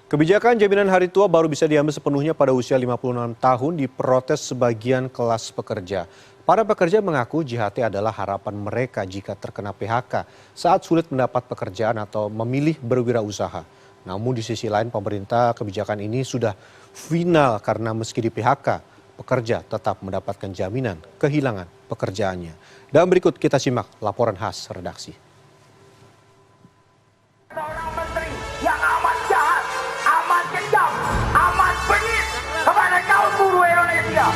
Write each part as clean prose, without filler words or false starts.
Kebijakan jaminan hari tua baru bisa diambil sepenuhnya pada usia 56 tahun diprotes sebagian kelas pekerja. Para pekerja mengaku JHT adalah harapan mereka jika terkena PHK saat sulit mendapat pekerjaan atau memilih berwirausaha. Namun di sisi lain pemerintah kebijakan ini sudah final karena meski di PHK, pekerja tetap mendapatkan jaminan kehilangan pekerjaannya. Dan berikut kita simak laporan khas redaksi. Seorang menteri yang amat jahat, amat kejam, amat bengis kepada kaum buruh Indonesia.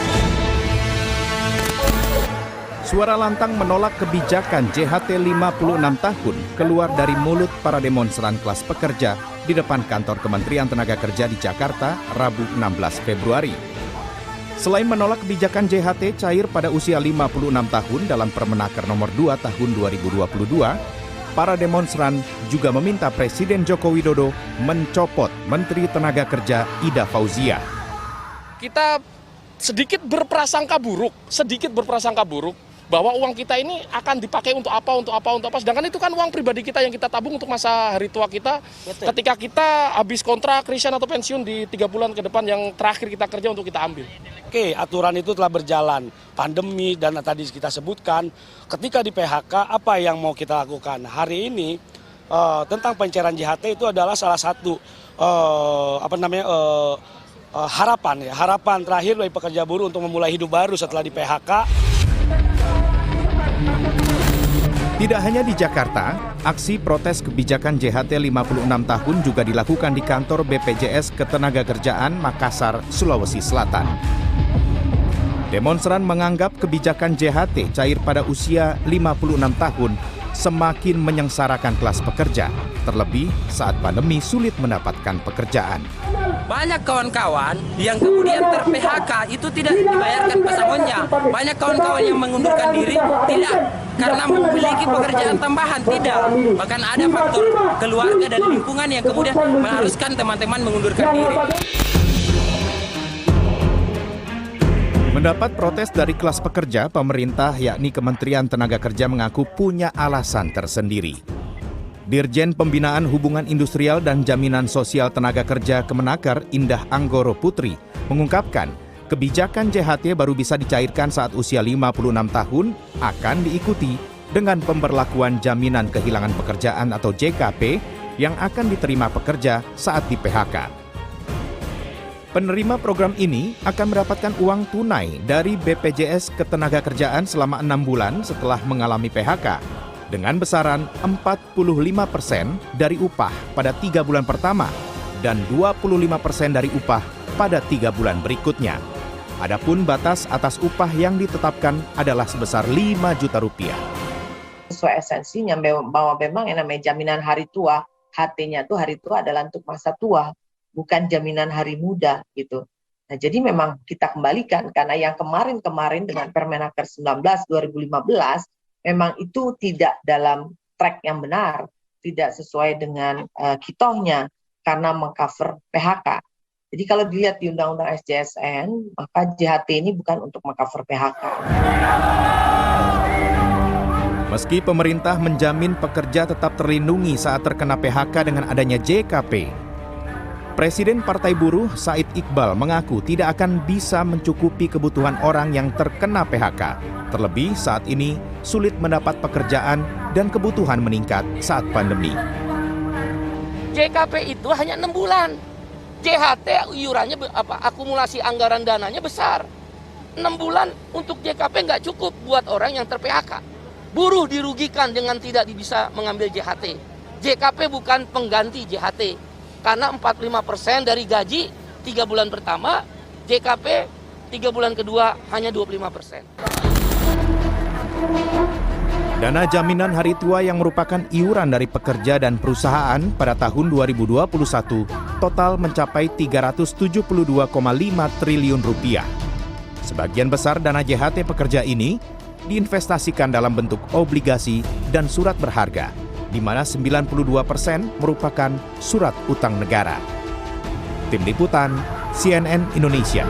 Suara lantang menolak kebijakan JHT 56 tahun keluar dari mulut para demonstran kelas pekerja di depan kantor Kementerian Tenaga Kerja di Jakarta, Rabu 16 Februari. Selain menolak kebijakan JHT cair pada usia 56 tahun dalam Permenaker nomor 2 tahun 2022, para demonstran juga meminta Presiden Joko Widodo mencopot Menteri Tenaga Kerja Ida Fauzia. Kita sedikit berprasangka buruk bahwa uang kita ini akan dipakai untuk apa. Sedangkan itu kan uang pribadi kita yang kita tabung untuk masa hari tua kita. Betul. Ketika kita habis kontrak, resign atau pensiun di 3 bulan ke depan yang terakhir kita kerja untuk kita ambil. Oke, aturan itu telah berjalan. Pandemi dan tadi kita sebutkan, ketika di PHK apa yang mau kita lakukan? Hari ini tentang pencairan JHT itu adalah salah satu harapan terakhir bagi pekerja buruh untuk memulai hidup baru setelah di PHK. Tidak hanya di Jakarta, aksi protes kebijakan JHT 56 tahun juga dilakukan di kantor BPJS Ketenagakerjaan Makassar, Sulawesi Selatan. Demonstran menganggap kebijakan JHT cair pada usia 56 tahun semakin menyengsarakan kelas pekerja, terlebih saat pandemi sulit mendapatkan pekerjaan. Banyak kawan-kawan yang kemudian ter-PHK itu tidak dibayarkan pesangonnya. Banyak kawan-kawan yang mengundurkan diri tidak karena memiliki pekerjaan tambahan, tidak. Bahkan ada faktor keluarga dan lingkungan yang kemudian mengharuskan teman-teman mengundurkan diri. Mendapat protes dari kelas pekerja, pemerintah yakni Kementerian Tenaga Kerja mengaku punya alasan tersendiri. Dirjen Pembinaan Hubungan Industrial dan Jaminan Sosial Tenaga Kerja Kemenaker Indah Anggoro Putri mengungkapkan kebijakan JHT baru bisa dicairkan saat usia 56 tahun akan diikuti dengan pemberlakuan jaminan kehilangan pekerjaan atau JKP yang akan diterima pekerja saat di PHK. Penerima program ini akan mendapatkan uang tunai dari BPJS Ketenagakerjaan selama 6 bulan setelah mengalami PHK dengan besaran 45% dari upah pada 3 bulan pertama dan 25% dari upah pada 3 bulan berikutnya. Adapun batas atas upah yang ditetapkan adalah sebesar 5 juta rupiah. Sesuai esensinya bahwa memang yang namanya jaminan hari tua, HT-nya tuh hari tua adalah untuk masa tua, bukan jaminan hari muda gitu. Nah, jadi memang kita kembalikan karena yang kemarin dengan Permenaker 19 2015 memang itu tidak dalam track yang benar, tidak sesuai dengan kitohnya karena mengcover PHK. Jadi kalau dilihat di Undang-Undang SJSN, maka JHT ini bukan untuk mengcover PHK. Meski pemerintah menjamin pekerja tetap terlindungi saat terkena PHK dengan adanya JKP, Presiden Partai Buruh Said Iqbal mengaku tidak akan bisa mencukupi kebutuhan orang yang terkena PHK. Terlebih saat ini sulit mendapat pekerjaan dan kebutuhan meningkat saat pandemi. JKP itu hanya 6 bulan. JHT iurannya akumulasi anggaran dananya besar. 6 bulan untuk JKP nggak cukup buat orang yang ter-PHK. Buruh dirugikan dengan tidak bisa mengambil JHT. JKP bukan pengganti JHT. Karena 45% dari gaji 3 bulan pertama, JKP 3 bulan kedua hanya 25%. Dana jaminan hari tua yang merupakan iuran dari pekerja dan perusahaan pada tahun 2021 total mencapai 372,5 triliun rupiah. Sebagian besar dana JHT pekerja ini diinvestasikan dalam bentuk obligasi dan surat berharga, di mana 92% merupakan surat utang negara. Tim Liputan CNN Indonesia.